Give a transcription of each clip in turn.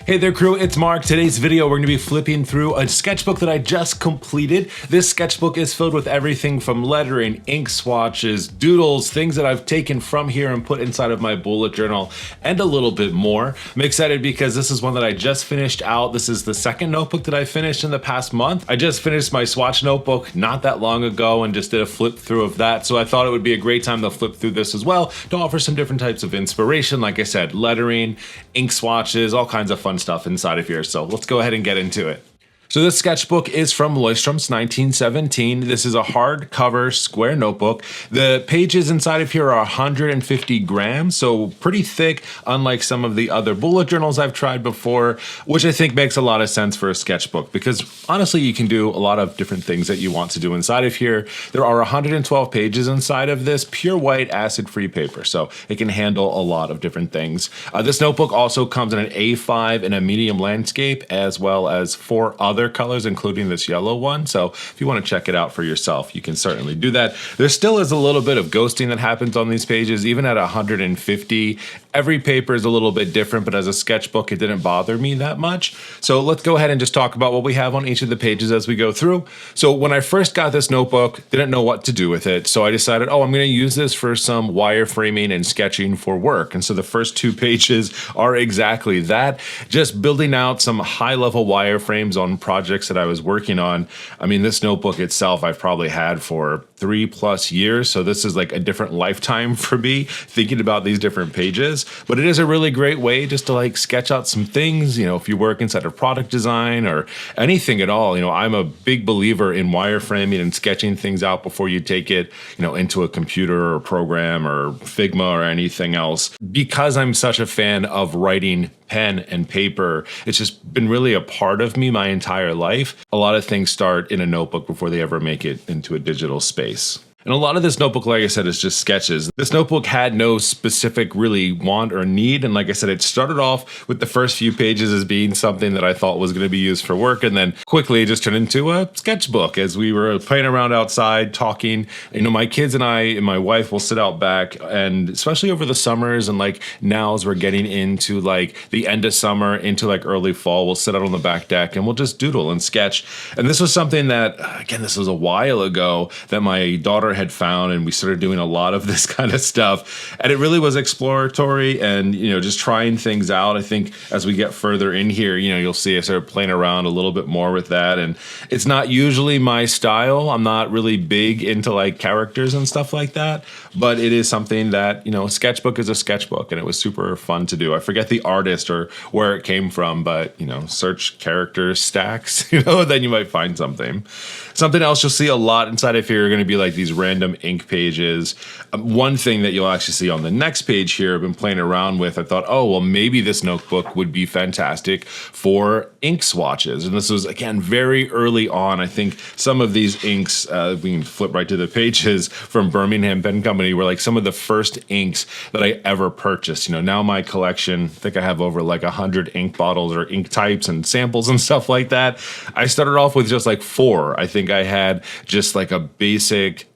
Hey there crew, it's Mark. Today's video we're going to be flipping through a sketchbook that I just completed. This sketchbook is filled with everything from lettering, ink swatches, doodles, things that I've taken from here and put inside of my bullet journal, and a little bit more. I'm excited because this is one that I just finished out. This is the second notebook that I finished in the past month. I just finished my swatch notebook not that long ago and just did a flip through of that, so I thought it would be a great time to flip through this as well to offer some different types of inspiration. Like I said, lettering, ink swatches, all kinds of fun stuff inside of here. So let's go ahead and get into it. So this sketchbook is from Leuchtturm's 1917. This is a hardcover square notebook. The pages inside of here are 150 grams, so pretty thick, unlike some of the other bullet journals I've tried before, which I think makes a lot of sense for a sketchbook because honestly, you can do a lot of different things that you want to do inside of here. There are 112 pages inside of this pure white acid-free paper, so it can handle a lot of different things. This notebook also comes in an A5 and a medium landscape, as well as 4 other colors, including this yellow one. So if you want to check it out for yourself, you can certainly do that. There still is a little bit of ghosting that happens on these pages, even at 150. Every paper is a little bit different, but as a sketchbook, it didn't bother me that much. So let's go ahead and just talk about what we have on each of the pages as we go through. So when I first got this notebook, didn't know what to do with it. So I decided, oh, I'm going to use this for some wireframing and sketching for work. And so the first 2 pages are exactly that, just building out some high-level wireframes on projects that I was working on. I mean, this notebook itself I've probably had for 3+ years, so this is like a different lifetime for me thinking about these different pages. But it is a really great way just to like sketch out some things, you know, if you work inside of product design or anything at all. You know, I'm a big believer in wireframing and sketching things out before you take it, you know, into a computer or program or Figma or anything else. Because I'm such a fan of writing pen and paper, it's just been really a part of me my entire life. A lot of things start in a notebook before they ever make it into a digital space. And a lot of this notebook, like I said, is just sketches. This notebook had no specific really want or need. And like I said, it started off with the first few pages as being something that I thought was going to be used for work. And then quickly it just turned into a sketchbook as we were playing around outside, talking. You know, my kids and I and my wife will sit out back, and especially over the summers and like now as we're getting into like the end of summer into like early fall, we'll sit out on the back deck and we'll just doodle and sketch. And this was something that, again, this was a while ago that my daughter had found, and we started doing a lot of this kind of stuff, and it really was exploratory and, you know, just trying things out. I think as we get further in here, you know, you'll see I started playing around a little bit more with that, and it's not usually my style. I'm not really big into like characters and stuff like that, but it is something that, you know, a sketchbook is a sketchbook, and it was super fun to do. I forget the artist or where it came from, but, you know, search character stacks, you know, then you might find something. Something else you'll see a lot inside of here are going to be like these random ink pages. One thing that you'll actually see on the next page here I've been playing around with, I thought, oh, well, maybe this notebook would be fantastic for ink swatches. And this was, again, very early on. I think some of these inks, we can flip right to the pages from Birmingham Pen Company, were like some of the first inks that I ever purchased. You know, now my collection, I think I have over like 100 ink bottles or ink types and samples and stuff like that. I started off with just like 4. I think I had just like a basic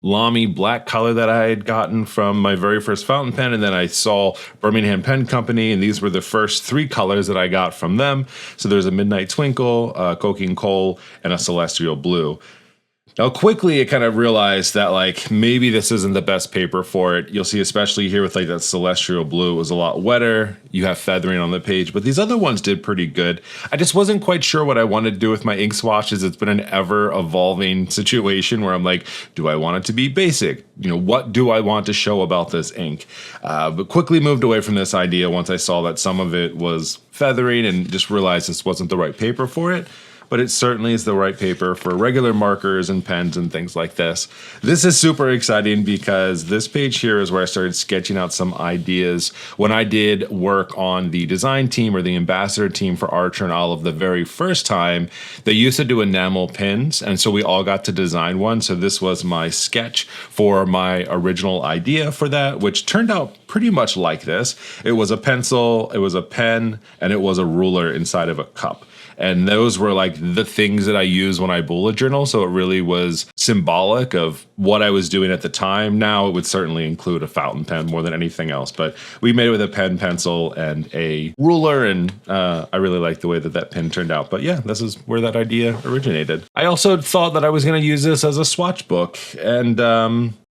Lamy black color that I had gotten from my very first fountain pen, and then I saw Birmingham Pen Company, and these were the first 3 colors that I got from them. So there's a Midnight Twinkle, Coking Coal, and a Celestial Blue. Now, quickly, I kind of realized that, like, maybe this isn't the best paper for it. You'll see, especially here with, like, that Celestial Blue, it was a lot wetter. You have feathering on the page, but these other ones did pretty good. I just wasn't quite sure what I wanted to do with my ink swatches. It's been an ever-evolving situation where I'm like, do I want it to be basic? You know, what do I want to show about this ink? But quickly moved away from this idea once I saw that some of it was feathering and just realized this wasn't the right paper for it. But it certainly is the right paper for regular markers and pens and things like this. This is super exciting because this page here is where I started sketching out some ideas when I did work on the design team or the ambassador team for Archer and Olive the very first time. They used to do enamel pins, and so we all got to design one. So this was my sketch for my original idea for that, which turned out pretty much like this. It was a pencil, it was a pen, and it was a ruler inside of a cup. And those were like the things that I use when I bullet journal. So it really was symbolic of what I was doing at the time. Now it would certainly include a fountain pen more than anything else, but we made it with a pen, pencil, and a ruler, and I really like the way that that pen turned out. But yeah, this is where that idea originated. I also thought that I was going to use this as a swatch book, and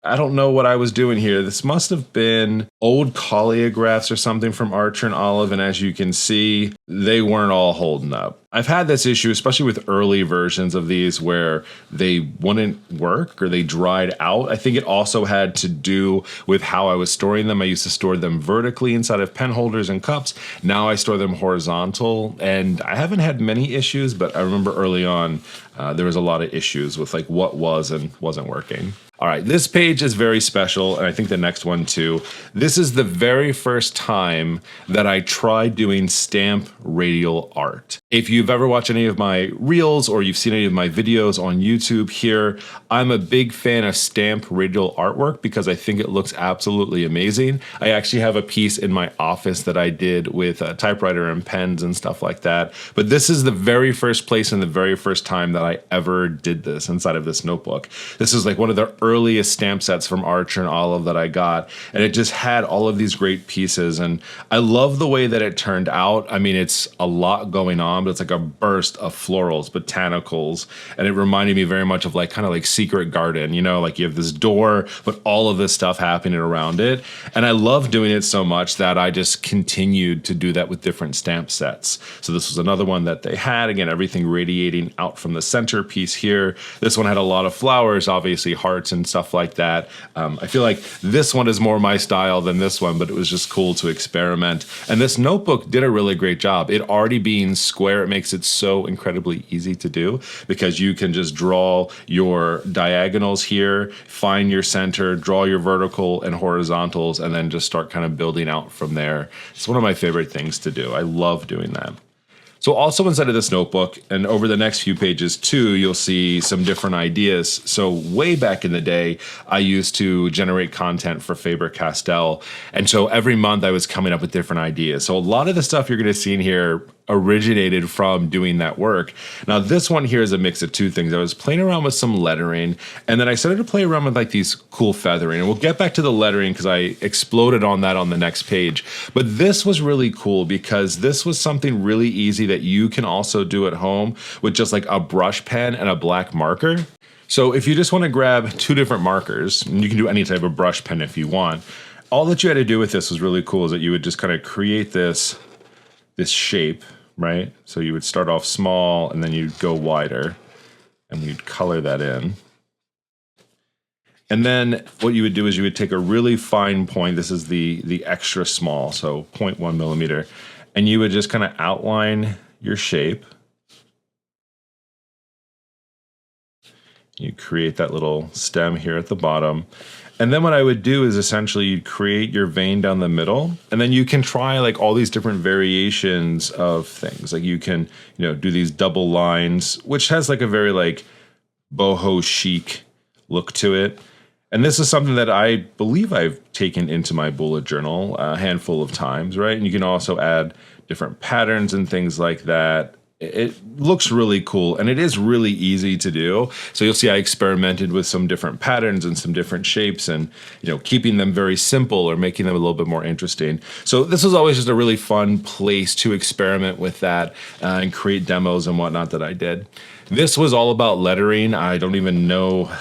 I don't know what I was doing here. This must have been old collagraphs or something from Archer and Olive, and as you can see, they weren't all holding up. I've had this issue, especially with early versions of these, where they wouldn't work or they dried out. I think it also had to do with how I was storing them. I used to store them vertically inside of pen holders and cups. Now I store them horizontal, and I haven't had many issues, but I remember early on there was a lot of issues with like what was and wasn't working. All right, this page is very special, and I think the next one too. This is the very first time that I tried doing stamp radial art. If you've ever watched any of my reels or you've seen any of my videos on YouTube here, I'm a big fan of stamp radial artwork because I think it looks absolutely amazing. I actually have a piece in my office that I did with a typewriter and pens and stuff like that. But this is the very first place and the very first time that I ever did this inside of this notebook. This is like one of the earliest stamp sets from Archer and Olive that I got, and it just had all of these great pieces, and I love the way that it turned out. I mean, it's a lot going on, but it's like a burst of florals, botanicals, and it reminded me very much of like kind of like Secret Garden, you know, like you have this door, but all of this stuff happening around it, and I love doing it so much that I just continued to do that with different stamp sets. So this was another one that they had, again, everything radiating out from the center piece here. This one had a lot of flowers, obviously hearts and stuff like that. I feel like this one is more my style than this one, but it was just cool to experiment. And this notebook did a really great job. It already being square, it makes it so incredibly easy to do because you can just draw your diagonals here, find your center, draw your vertical and horizontals, and then just start kind of building out from there. It's one of my favorite things to do. I love doing that. So also inside of this notebook, and over the next few pages too, you'll see some different ideas. So way back in the day, I used to generate content for Faber-Castell. And so every month I was coming up with different ideas. So a lot of the stuff you're going to see in here originated from doing that work. Now this one here is a mix of two things. I was playing around with some lettering, and then I started to play around with like these cool feathering, and we'll get back to the lettering because I exploded on that on the next page. But this was really cool because this was something really easy that you can also do at home with just like a brush pen and a black marker. So if you just want to grab two different markers, and you can do any type of brush pen if you want, all that you had to do with this was really cool is that you would just kind of create this shape, right? So you would start off small and then you'd go wider and you'd color that in. And then what you would do is you would take a really fine point. This is the extra small, so 0.1 millimeter. And you would just kind of outline your shape. You create that little stem here at the bottom. And then what I would do is essentially you'd create your vein down the middle, and then you can try like all these different variations of things. Like you can, do these double lines, which has like a very like boho chic look to it. And this is something that I believe I've taken into my bullet journal a handful of times, right? And you can also add different patterns and things like that. It looks really cool, and it is really easy to do. So you'll see I experimented with some different patterns and some different shapes, and keeping them very simple or making them a little bit more interesting. So this was always just a really fun place to experiment with that and create demos and whatnot that I did. This was all about lettering. I don't even know,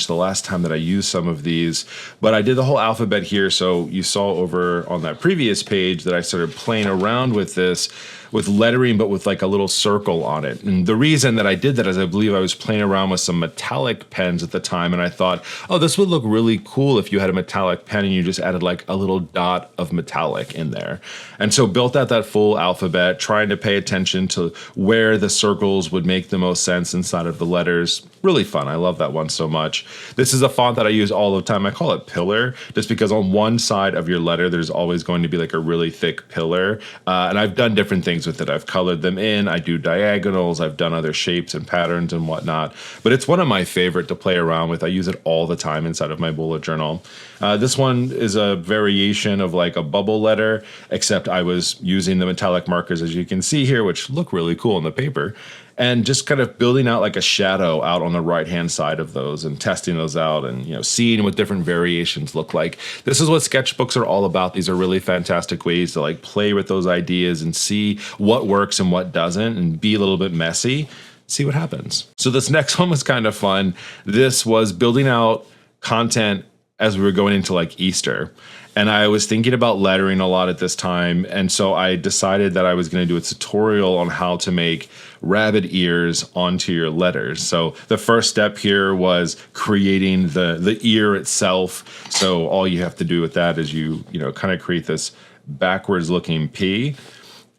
the last time that I used some of these, but I did the whole alphabet here. So you saw over on that previous page that I started playing around with this, with lettering, but with like a little circle on it. And the reason that I did that is I believe I was playing around with some metallic pens at the time, and I thought, oh, this would look really cool if you had a metallic pen and you just added like a little dot of metallic in there. And so built out that full alphabet, trying to pay attention to where the circles would make the most sense inside of the letters. Really fun. I love that one so much. This is a font that I use all the time. I call it Pillar, just because on one side of your letter, there's always going to be like a really thick pillar. And I've done different things with it. I've colored them in, I do diagonals, I've done other shapes and patterns and whatnot, but it's one of my favorite to play around with. I use it all the time inside of my bullet journal. This one is a variation of like a bubble letter, except I was using the metallic markers, as you can see here, which look really cool on the paper. and just kind of building out like a shadow out on the right hand side of those and testing those out and, you know, seeing what different variations look like. This is what sketchbooks are all about. These are really fantastic ways to like play with those ideas and see what works and what doesn't and be a little bit messy, see what happens. So this next one was kind of fun. This was building out content as we were going into like Easter. And I was thinking about lettering a lot at this time. And so I decided that I was going to do a tutorial on how to make rabbit ears onto your letters. So the first step here was creating the ear itself. So all you have to do with that is you kind of create this backwards looking P.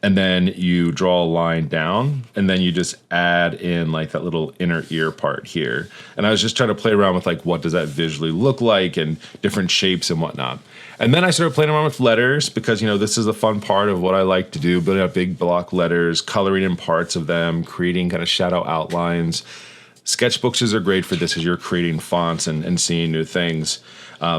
And then you draw a line down, and then you just add in like that little inner ear part here. And I was just trying to play around with like, what does that visually look like and different shapes and whatnot. And then I started playing around with letters because, you know, this is a fun part of what I like to do, building out big block letters, coloring in parts of them, creating kind of shadow outlines. Sketchbooks are great for this as you're creating fonts and seeing new things.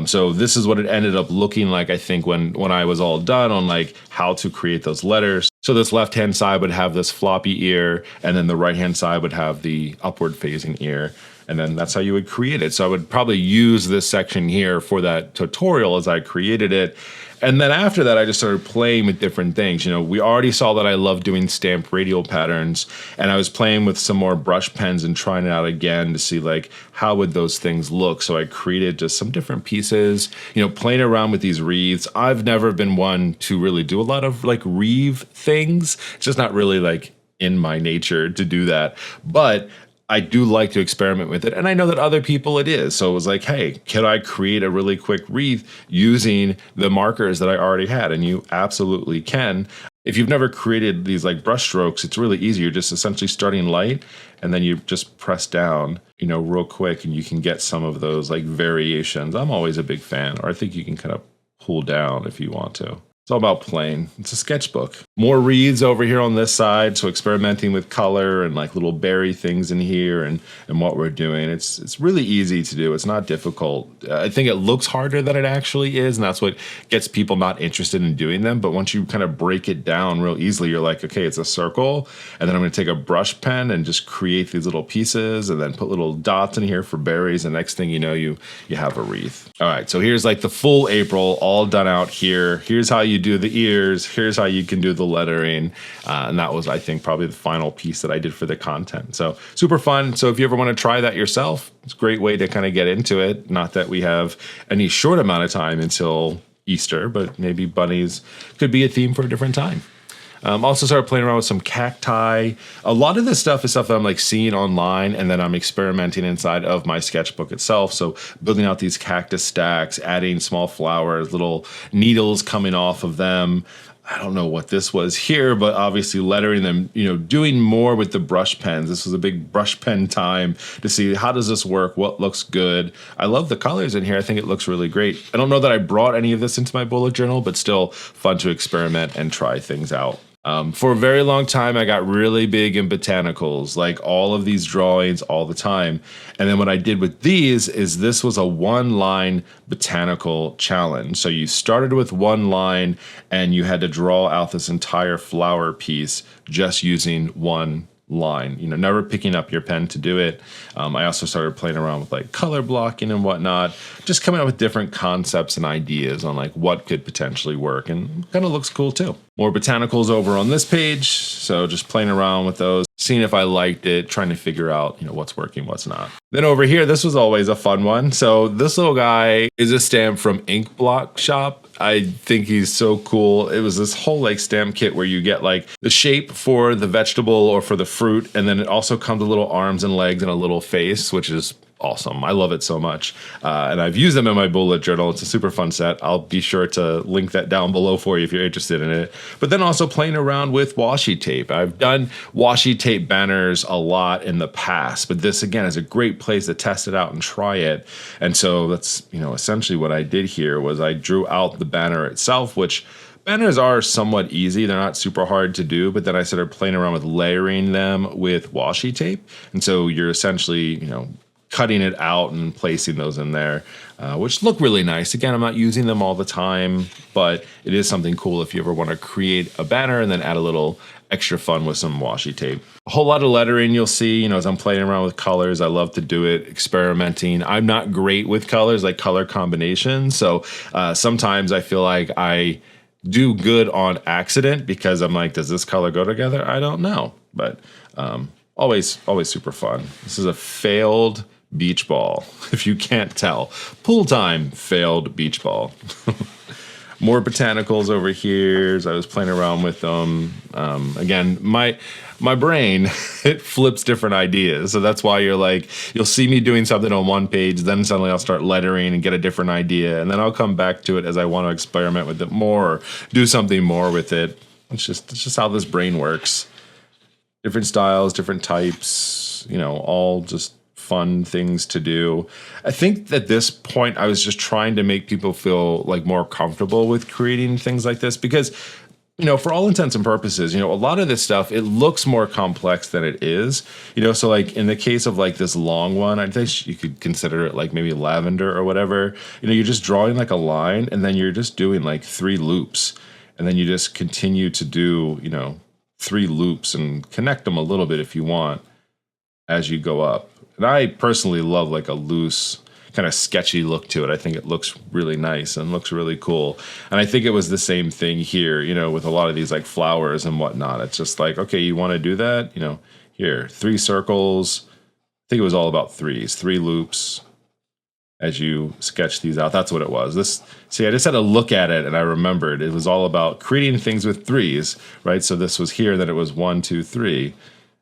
So this is what it ended up looking like, I think, when I was all done on like how to create those letters. So this left-hand side would have this floppy ear, and then the right-hand side would have the upward-facing ear. And then that's how you would create it. So I would probably use this section here for that tutorial as I created it. And then after that, I just started playing with different things. You know, we already saw that I love doing stamped radial patterns, and I was playing with some more brush pens and trying it out again to see like how would those things look. So I created just some different pieces, you know, playing around with these wreaths. I've never been one to really do a lot of like wreath things. It's just not really like in my nature to do that. But I do like to experiment with it, and I know that other people it is. So it was like, hey, can I create a really quick wreath using the markers that I already had? And you absolutely can. If you've never created these like brush strokes, it's really easy. You're just essentially starting light, and then you just press down, you know, real quick, and you can get some of those like variations. I'm always a big fan, or I think you can kind of pull down if you want to. It's all about playing. It's a sketchbook. More wreaths over here on this side, so experimenting with color and like little berry things in here and what we're doing. It's really easy to do. It's not difficult. I think it looks harder than it actually is, and that's what gets people not interested in doing them. But once you kind of break it down real easily, you're like, okay, it's a circle, and then I'm going to take a brush pen and just create these little pieces and then put little dots in here for berries, and next thing you know, you have a wreath. All right, so here's like the full April all done out here. Here's how you do the ears. Here's how you can do the lettering. And that was, I think, probably the final piece that I did for the content. So super fun. So if you ever want to try that yourself, it's a great way to kind of get into it. Not that we have any short amount of time until Easter, but maybe bunnies could be a theme for a different time. Also started playing around with some cacti. A lot of this stuff is stuff that I'm like seeing online, and then I'm experimenting inside of my sketchbook itself. So building out these cactus stacks, adding small flowers, little needles coming off of them. I don't know what this was here, but obviously lettering them, you know, doing more with the brush pens. This was a big brush pen time to see how does this work, what looks good. I love the colors in here. I think it looks really great. I don't know that I brought any of this into my bullet journal, but still fun to experiment and try things out. For a very long time, I got really big in botanicals, like all of these drawings all the time. And then what I did with these is this was a one-line botanical challenge. So you started with one line and you had to draw out this entire flower piece just using one line, you know, never picking up your pen to do it. I also started playing around with like color blocking and whatnot, just coming up with different concepts and ideas on like what could potentially work, and kind of looks cool too. More botanicals over on this page, so just playing around with those, seeing if I liked it, trying to figure out, you know, what's working, what's not. Then over here, this was always a fun one. So this little guy is a stamp from Ink Block Shop. I think he's so cool. It was this whole like stamp kit where you get like the shape for the vegetable or for the fruit, and then it also comes with little arms and legs and a little face, which is awesome. I love it so much. And I've used them in my bullet journal. It's a super fun set. I'll be sure to link that down below for you if you're interested in it. But then also playing around with washi tape. I've done washi tape banners a lot in the past, but this again is a great place to test it out and try it. And so that's, you know, essentially what I did here was I drew out the banner itself, which banners are somewhat easy. They're not super hard to do, but then I started playing around with layering them with washi tape. And so you're essentially, you know, cutting it out and placing those in there, which look really nice. Again, I'm not using them all the time, but it is something cool if you ever want to create a banner and then add a little extra fun with some washi tape. A whole lot of lettering you'll see, as I'm playing around with colors. I love to do it, experimenting. I'm not great with colors, like color combinations. So sometimes I feel like I do good on accident because I'm like, does this color go together? I don't know. But always super fun. This is a failed beach ball, if you can't tell. Pool time, failed beach ball. More botanicals over here as I was playing around with them. Again, my brain, it flips different ideas. So that's why you'll see me doing something on one page, then suddenly I'll start lettering and get a different idea. And then I'll come back to it as I want to experiment with it more, or do something more with it. It's just how this brain works. Different styles, different types, all just fun things to do. I think at this point I was just trying to make people feel like more comfortable with creating things like this because, for all intents and purposes, a lot of this stuff, it looks more complex than it is, so like in the case of like this long one, I think you could consider it like maybe lavender or whatever, you're just drawing like a line and then you're just doing like 3 loops and then you just continue to do, 3 loops and connect them a little bit if you want as you go up. And I personally love like a loose, kind of sketchy look to it. I think it looks really nice and looks really cool. And I think it was the same thing here, with a lot of these like flowers and whatnot. It's just like, okay, you want to do that? Here, 3 circles. I think it was all about 3s, 3 loops as you sketch these out. That's what it was. I just had to look at it and I remembered it was all about creating things with 3s, right? So this was here, then it was 1, 2, 3.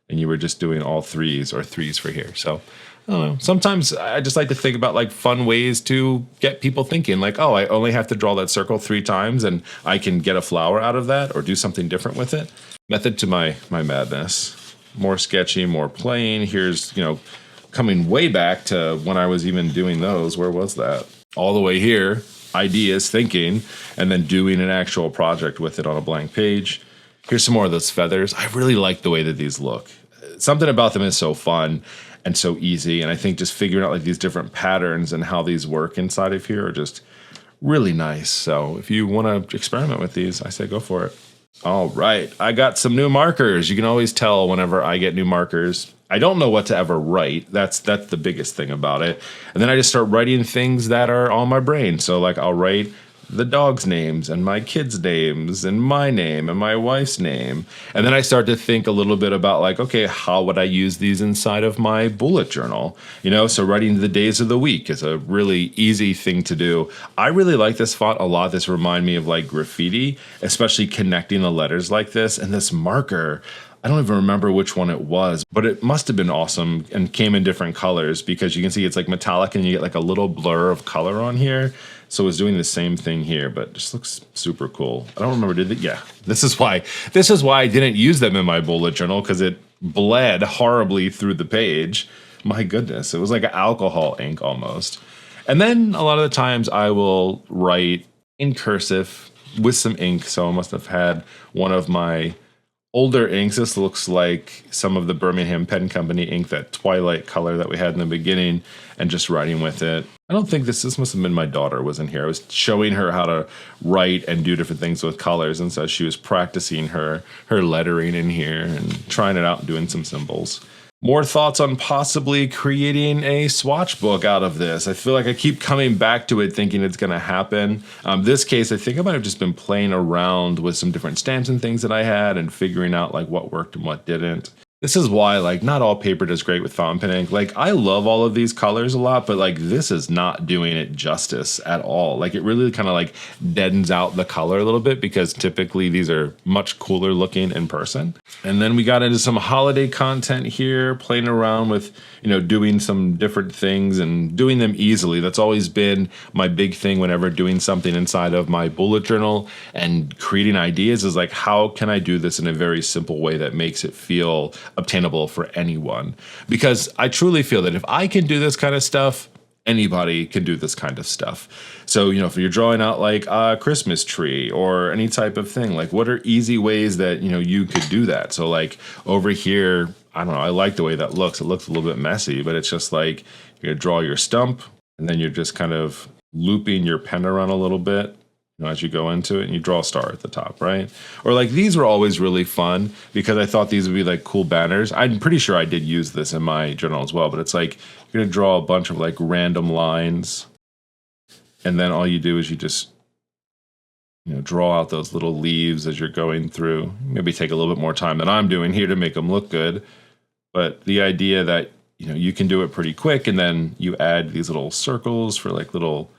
And you were just doing all 3s or 3s for here. So, I don't know. Sometimes I just like to think about like fun ways to get people thinking like, oh, I only have to draw that circle 3 times and I can get a flower out of that or do something different with it. Method to my madness. More sketchy, more playing. Here's, coming way back to when I was even doing those. Where was that? All the way here. Ideas, thinking, and then doing an actual project with it on a blank page. Here's some more of those feathers. I really like the way that these look. Something about them is so fun and so easy. And I think just figuring out like these different patterns and how these work inside of here are just really nice. So if you want to experiment with these, I say go for it. All right, I got some new markers. You can always tell whenever I get new markers. I don't know what to ever write. That's the biggest thing about it. And then I just start writing things that are on my brain. So like I'll write the dog's names and my kids' names and my name and my wife's name. And then I start to think a little bit about like, okay, how would I use these inside of my bullet journal? So writing the days of the week is a really easy thing to do. I really like this font a lot. This reminds me of like graffiti, especially connecting the letters like this. And this marker, I don't even remember which one it was, but it must have been awesome and came in different colors because you can see it's like metallic and you get like a little blur of color on here. So it's doing the same thing here, but it just looks super cool. I don't remember, did it? Yeah, this is why I didn't use them in my bullet journal because it bled horribly through the page. My goodness, it was like an alcohol ink almost. And then a lot of the times I will write in cursive with some ink. So I must have had one of my older inks. This looks like some of the Birmingham Pen Company ink, that twilight color that we had in the beginning, and just writing with it. I don't think this must have been my daughter was in here. I was showing her how to write and do different things with colors, and so she was practicing her lettering in here and trying it out and doing some symbols. More thoughts on possibly creating a swatch book out of this. I feel like I keep coming back to it thinking it's going to happen. This case, I think I might have just been playing around with some different stamps and things that I had and figuring out like what worked and what didn't. This is why like not all paper does great with fountain pen ink. Like I love all of these colors a lot, but like this is not doing it justice at all. Like it really kind of like deadens out the color a little bit because typically these are much cooler looking in person. And then we got into some holiday content here, playing around with, doing some different things and doing them easily. That's always been my big thing whenever doing something inside of my bullet journal and creating ideas is like, how can I do this in a very simple way that makes it feel obtainable for anyone? Because I truly feel that if I can do this kind of stuff, anybody can do this kind of stuff. So, if you're drawing out like a Christmas tree or any type of thing, like what are easy ways that, you could do that? So like over here, I don't know, I like the way that looks. It looks a little bit messy, but it's just like you're gonna draw your stump and then you're just kind of looping your pen around a little bit, as you go into it, and you draw a star at the top, right? Or like these were always really fun because I thought these would be like cool banners. I'm pretty sure I did use this in my journal as well, but it's like you're gonna draw a bunch of like random lines, and then all you do is you just draw out those little leaves as you're going through. Maybe take a little bit more time than I'm doing here to make them look good, but the idea that you can do it pretty quick, and then you add these little circles for like little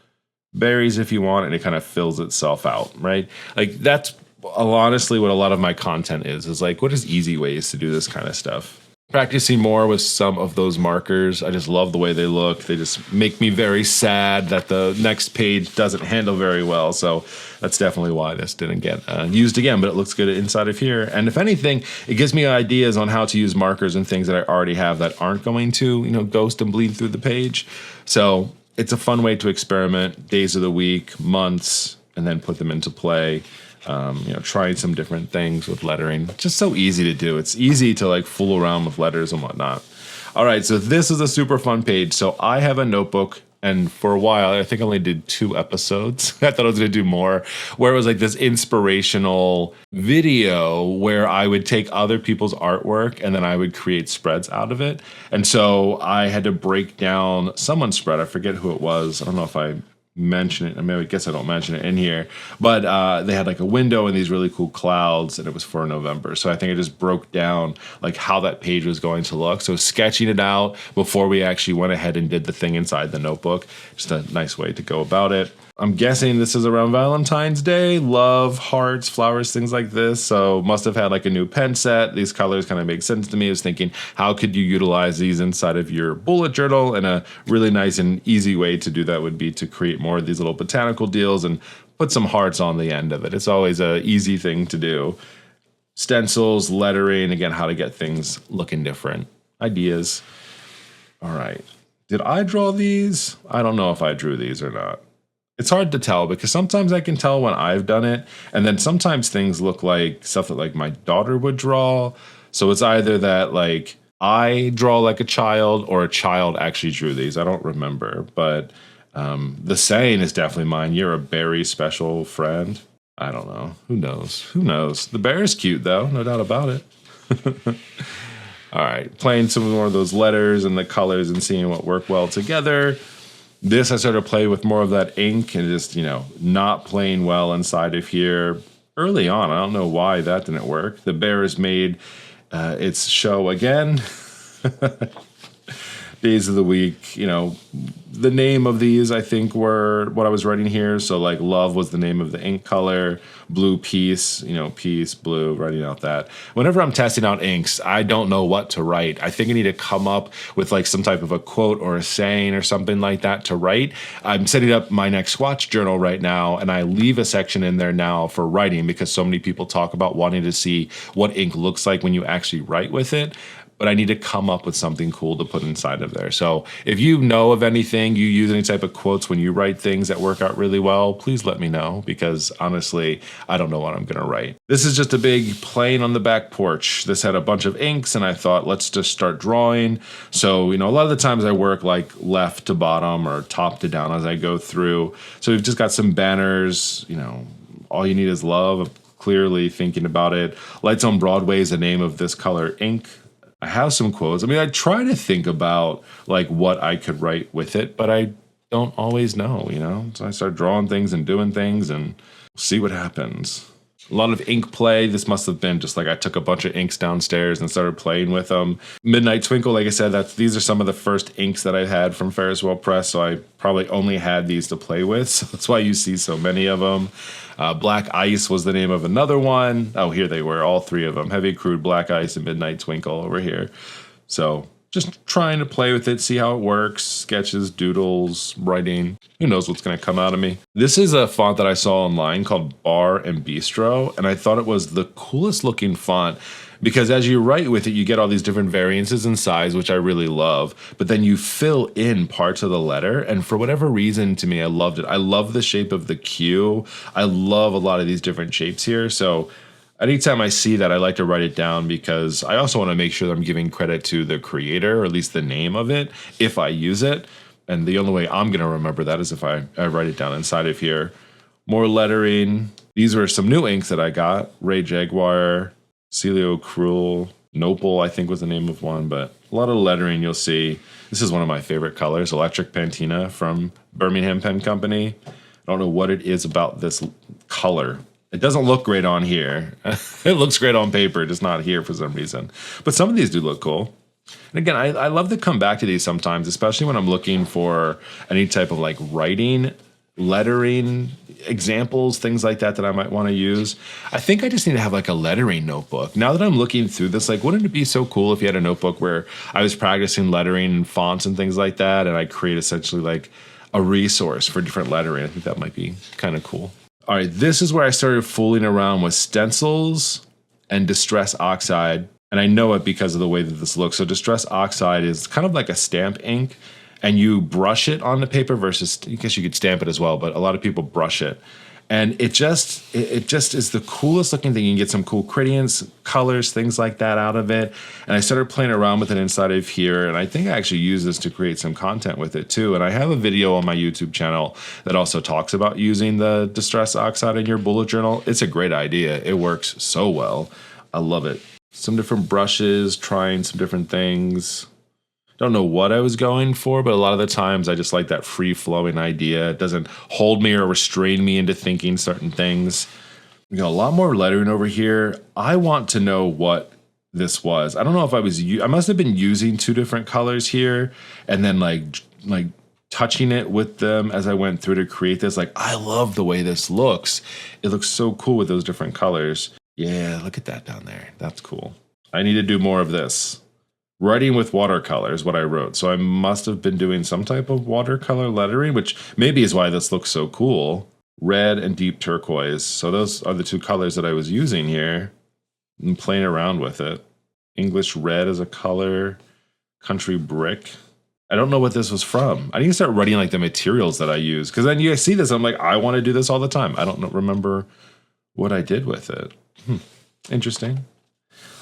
berries if you want, and it kind of fills itself out, right? Like that's honestly what a lot of my content is like, what is easy ways to do this kind of stuff? Practicing more with some of those markers. I just love the way they look. They just make me very sad that the next page doesn't handle very well. So that's definitely why this didn't get used again, but it looks good inside of here. And if anything, it gives me ideas on how to use markers and things that I already have that aren't going to, ghost and bleed through the page. So it's a fun way to experiment days of the week, months, and then put them into play. Trying some different things with lettering. It's just so easy to do. It's easy to like fool around with letters and whatnot. All right, so this is a super fun page. So I have a notebook, and for a while, I think I only did 2 episodes. I thought I was going to do more, where it was like this inspirational video where I would take other people's artwork and then I would create spreads out of it. And so I had to break down someone's spread. I forget who it was. I don't know if I mention it. I mean, I guess I don't mention it in here, but they had like a window and these really cool clouds, and it was for November. So I think I just broke down like how that page was going to look. So sketching it out before we actually went ahead and did the thing inside the notebook, just a nice way to go about it. I'm guessing this is around Valentine's Day, love, hearts, flowers, things like this. So must have had like a new pen set. These colors kind of make sense to me. I was thinking, how could you utilize these inside of your bullet journal? And a really nice and easy way to do that would be to create more of these little botanical deals and put some hearts on the end of it. It's always an easy thing to do. Stencils, lettering, again, how to get things looking different. Ideas. All right. Did I draw these? I don't know if I drew these or not. It's hard to tell because sometimes I can tell when I've done it, and then sometimes things look like stuff that like my daughter would draw. So it's either that like I draw like a child or a child actually drew these. I don't remember, but the saying is definitely mine. You're a very special friend. I don't know. Who knows? Who knows? The bear is cute though, no doubt about it. All right, playing some more of those letters and the colors and seeing what work well together. This, I started to play with more of that ink and just, not playing well inside of here early on. I don't know why that didn't work. The bear has made its show again. Days of the week, the name of these I think were what I was writing here. So like love was the name of the ink color, blue peace, peace, blue, writing out that. Whenever I'm testing out inks, I don't know what to write. I think I need to come up with like some type of a quote or a saying or something like that to write. I'm setting up my next swatch journal right now, and I leave a section in there now for writing because so many people talk about wanting to see what ink looks like when you actually write with it. But I need to come up with something cool to put inside of there. So if you know of anything, you use any type of quotes when you write things that work out really well, please let me know, because honestly, I don't know what I'm gonna write. This is just a big plane on the back porch. This had a bunch of inks and I thought, let's just start drawing. So, a lot of the times I work like left to bottom or top to down as I go through. So we've just got some banners, all you need is love. I'm clearly thinking about it. Lights on Broadway is the name of this color ink. I have some quotes. I mean, I try to think about like what I could write with it, but I don't always know, So I start drawing things and doing things and see what happens. A lot of ink play. This must have been just like I took a bunch of inks downstairs and started playing with them. Midnight Twinkle, like I said, these are some of the first inks that I had from Ferris Wheel Press, so I probably only had these to play with. So that's why you see so many of them. Black Ice was the name of another one. Oh, here they were, all 3 of them. Heavy Crude, Black Ice, and Midnight Twinkle over here. So just trying to play with it, see how it works. Sketches, doodles, writing. Who knows what's going to come out of me. This is a font that I saw online called Bar and Bistro, and I thought it was the coolest looking font because as you write with it, you get all these different variances in size, which I really love, but then you fill in parts of the letter, and for whatever reason, to me, I loved it. I love the shape of the Q. I love a lot of these different shapes here, so anytime I see that, I like to write it down because I also want to make sure that I'm giving credit to the creator, or at least the name of it, if I use it. And the only way I'm going to remember that is if I write it down inside of here. More lettering. These were some new inks that I got. Ray Jaguar, Celio Cruel, Nopal, I think was the name of one, but a lot of lettering you'll see. This is one of my favorite colors, Electric Patina from Birmingham Pen Company. I don't know what it is about this color. It doesn't look great on here. It looks great on paper, just not here for some reason. But some of these do look cool. And again, I love to come back to these sometimes, especially when I'm looking for any type of like writing, lettering examples, things like that I might want to use. I think I just need to have like a lettering notebook. Now that I'm looking through this, like, wouldn't it be so cool if you had a notebook where I was practicing lettering and fonts and things like that, and I create essentially like a resource for different lettering? I think that might be kind of cool. All right, this is where I started fooling around with stencils and Distress Oxide. And I know it because of the way that this looks. So Distress Oxide is kind of like a stamp ink, and you brush it on the paper versus, I guess you could stamp it as well, but a lot of people brush it. And it just is the coolest looking thing. You can get some cool gradients, colors, things like that out of it. And I started playing around with it inside of here. And I think I actually use this to create some content with it too. And I have a video on my YouTube channel that also talks about using the Distress Oxide in your bullet journal. It's a great idea. It works so well. I love it. Some different brushes, trying some different things. Don't know what I was going for, but a lot of the times I just like that free-flowing idea. It doesn't hold me or restrain me into thinking certain things. We got a lot more lettering over here. I want to know what this was. I don't know if I must have been using two different colors here and then like touching it with them as I went through to create this. Like, I love the way this looks. It looks so cool with those different colors. Yeah, look at that down there. That's cool. I need to do more of this. Writing with watercolor is what I wrote. So I must have been doing some type of watercolor lettering, which maybe is why this looks so cool. Red and deep turquoise. So those are the two colors that I was using here and playing around with it. English red as a color. Country brick. I don't know what this was from. I need to start writing like the materials that I use. Because then you see this, I'm like, I want to do this all the time. I don't remember what I did with it. Interesting.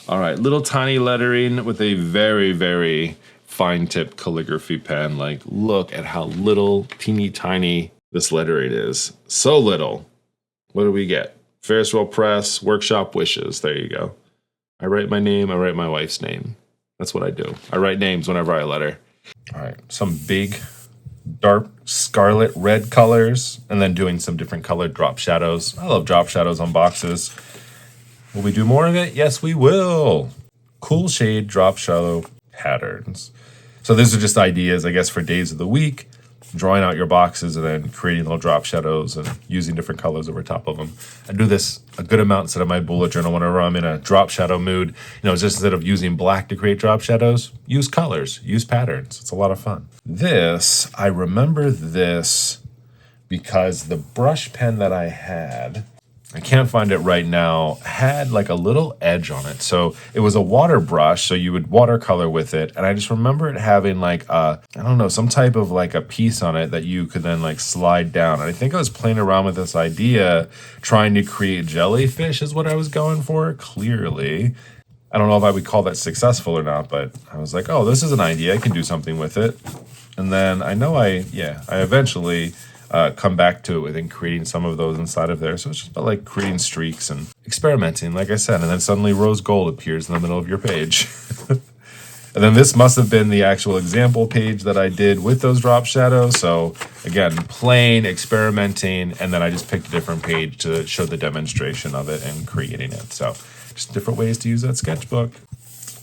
All right, little tiny lettering with a very, very fine tip calligraphy pen. Like, look at how little, teeny tiny this lettering is. So little. What do we get? Ferris Wheel Press, Workshop Wishes. There you go. I write my name, I write my wife's name. That's what I do. I write names whenever I letter. All right, some big, dark scarlet red colors, and then doing some different colored drop shadows. I love drop shadows on boxes. Will we do more of it? Yes, we will. Cool shade drop shadow patterns. So these are just ideas, I guess, for days of the week, drawing out your boxes and then creating little drop shadows and using different colors over top of them. I do this a good amount instead of my bullet journal whenever I'm in a drop shadow mood. Just instead of using black to create drop shadows, use colors, use patterns. It's a lot of fun. I remember this because the brush pen that I had, I can't find it right now, had like a little edge on it. So it was a water brush, so you would watercolor with it. And I just remember it having like some type of like a piece on it that you could then like slide down. And I think I was playing around with this idea, trying to create jellyfish is what I was going for, clearly. I don't know if I would call that successful or not, but I was like, oh, this is an idea. I can do something with it. And then I eventually come back to it within creating some of those inside of there. So it's just about like creating streaks and experimenting, like I said, and then suddenly rose gold appears in the middle of your page. And then this must have been the actual example page that I did with those drop shadows. So again, playing, experimenting, and then I just picked a different page to show the demonstration of it and creating it. So just different ways to use that sketchbook.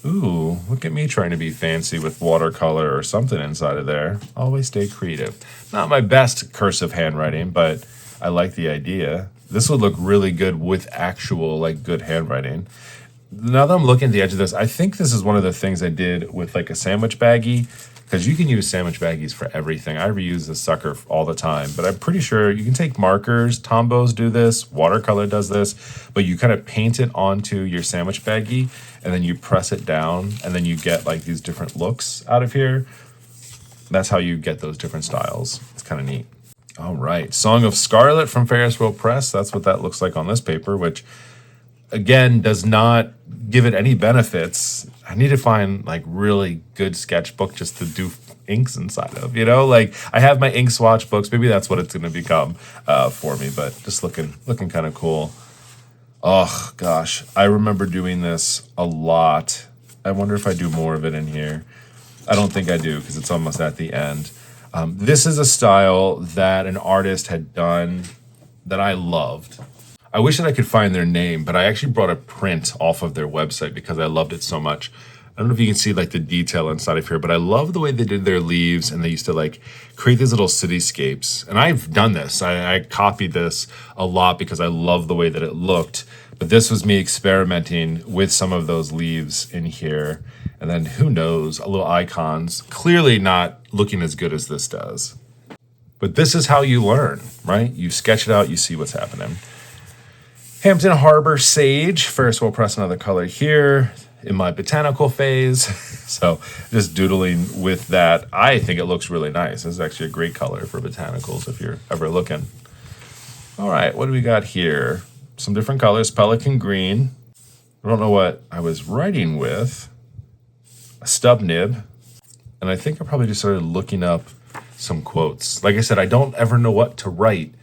Ooh, look at me trying to be fancy with watercolor or something inside of there. Always stay creative. Not my best cursive handwriting, but I like the idea. This would look really good with actual, like, good handwriting. Now that I'm looking at the edge of this, I think this is one of the things I did with, like, a sandwich baggie, because you can use sandwich baggies for everything. I reuse this sucker all the time, but I'm pretty sure you can take markers. Tombows do this. Watercolor does this, but you kind of paint it onto your sandwich baggie, and then you press it down, and then you get like these different looks out of here. That's how you get those different styles. It's kind of neat. All right, Song of Scarlet from Ferris Wheel Press. That's what that looks like on this paper, which again does not give it any benefits. I need to find like really good sketchbook just to do inks inside of, you know? Like, I have my ink swatch books. Maybe that's what it's gonna become for me, but just looking kind of cool. Oh, gosh. I remember doing this a lot. I wonder if I do more of it in here. I don't think I do, because it's almost at the end. This is a style that an artist had done that I loved. I wish that I could find their name, but I actually brought a print off of their website because I loved it so much. I don't know if you can see like the detail inside of here, but I love the way they did their leaves, and they used to like create these little cityscapes. And I've done this. I copied this a lot because I love the way that it looked. But this was me experimenting with some of those leaves in here. And then who knows, little icons, clearly not looking as good as this does. But this is how you learn, right? You sketch it out, you see what's happening. Hampton Harbor Sage. First, we'll press another color here in my botanical phase. So just doodling with that. I think it looks really nice. This is actually a great color for botanicals if you're ever looking. All right, what do we got here? Some different colors, pelican green. I don't know what I was writing with. A stub nib. And I think I probably just started looking up some quotes. Like I said, I don't ever know what to write.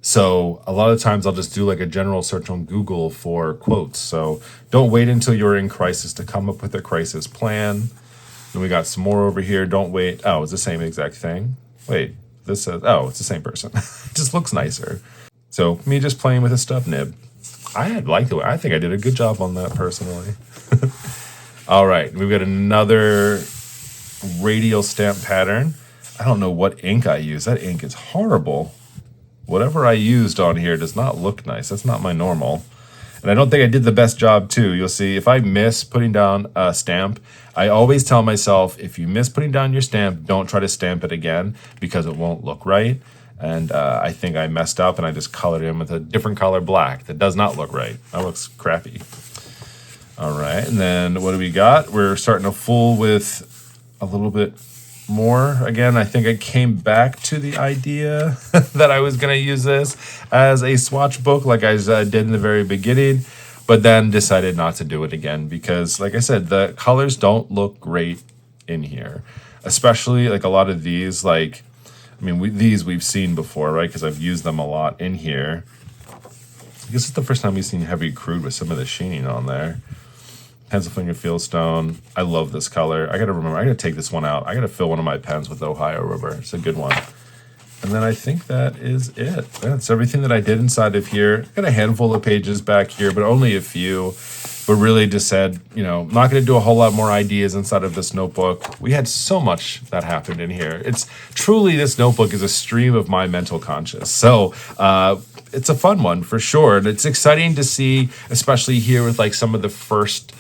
So a lot of times I'll just do like a general search on Google for quotes. So don't wait until you're in crisis to come up with a crisis plan. Then we got some more over here. Don't wait. Oh, it's the same exact thing. Wait, this says, oh, it's the same person. It just looks nicer. So me just playing with a stub nib. I like the way, I think I did a good job on that personally. All right, we've got another radial stamp pattern. I don't know what ink I use. That ink is horrible. Whatever I used on here does not look nice. That's not my normal. And I don't think I did the best job too. You'll see if I miss putting down a stamp, I always tell myself, if you miss putting down your stamp, don't try to stamp it again because it won't look right. And I think I messed up and I just colored in with a different color black. That does not look right. That looks crappy. All right, and then what do we got? We're starting to fool with a little bit more. Again, I think I came back to the idea that I was going to use this as a swatch book like I did in the very beginning, but then decided not to do it again because, like I said, the colors don't look great in here, especially like a lot of these, like, I mean, these we've seen before, right? Because I've used them a lot in here. I guess it's the first time we've seen heavy crude with some of the sheening on there. Pennsylvania Fieldstone. I love this color. I gotta remember, I gotta take this one out. I gotta fill one of my pens with Ohio River. It's a good one. And then I think that is it. That's everything that I did inside of here. Got a handful of pages back here, but only a few. But really just said, you know, not gonna do a whole lot more ideas inside of this notebook. We had so much that happened in here. It's truly, this notebook is a stream of my mental conscious. So it's a fun one for sure. And it's exciting to see, especially here with like some of the first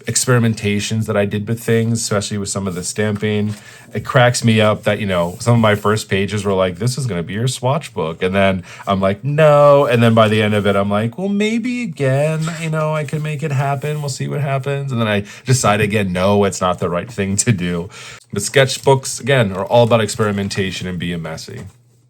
experimentations that I did with things, especially with some of the stamping. It cracks me up that, you know, some of my first pages were like, this is going to be your swatch book. And then I'm like, no. And then by the end of it, I'm like, well, maybe again, you know, I can make it happen. We'll see what happens. And then I decide again, no, it's not the right thing to do. But sketchbooks, again, are all about experimentation and being messy.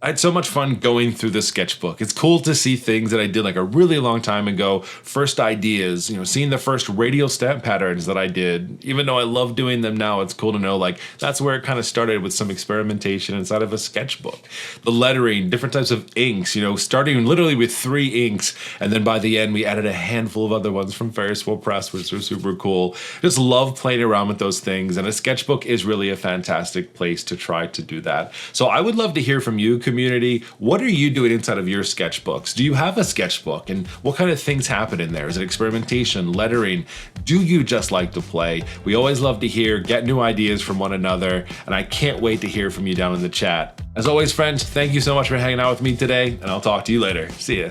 I had so much fun going through this sketchbook. It's cool to see things that I did like a really long time ago. First ideas, you know, seeing the first radial stamp patterns that I did. Even though I love doing them now, it's cool to know like that's where it kind of started with some experimentation inside of a sketchbook. The lettering, different types of inks, you know, starting literally with 3 inks. And then by the end, we added a handful of other ones from Ferris Wheel Press, which were super cool. Just love playing around with those things. And a sketchbook is really a fantastic place to try to do that. So I would love to hear from you, community. What are you doing inside of your sketchbooks? Do you have a sketchbook, and what kind of things happen in there? Is it experimentation, lettering? Do you just like to play? We always love to hear, get new ideas from one another, and I can't wait to hear from you down in the chat. As always, friends, thank you so much for hanging out with me today, and I'll talk to you later. See ya.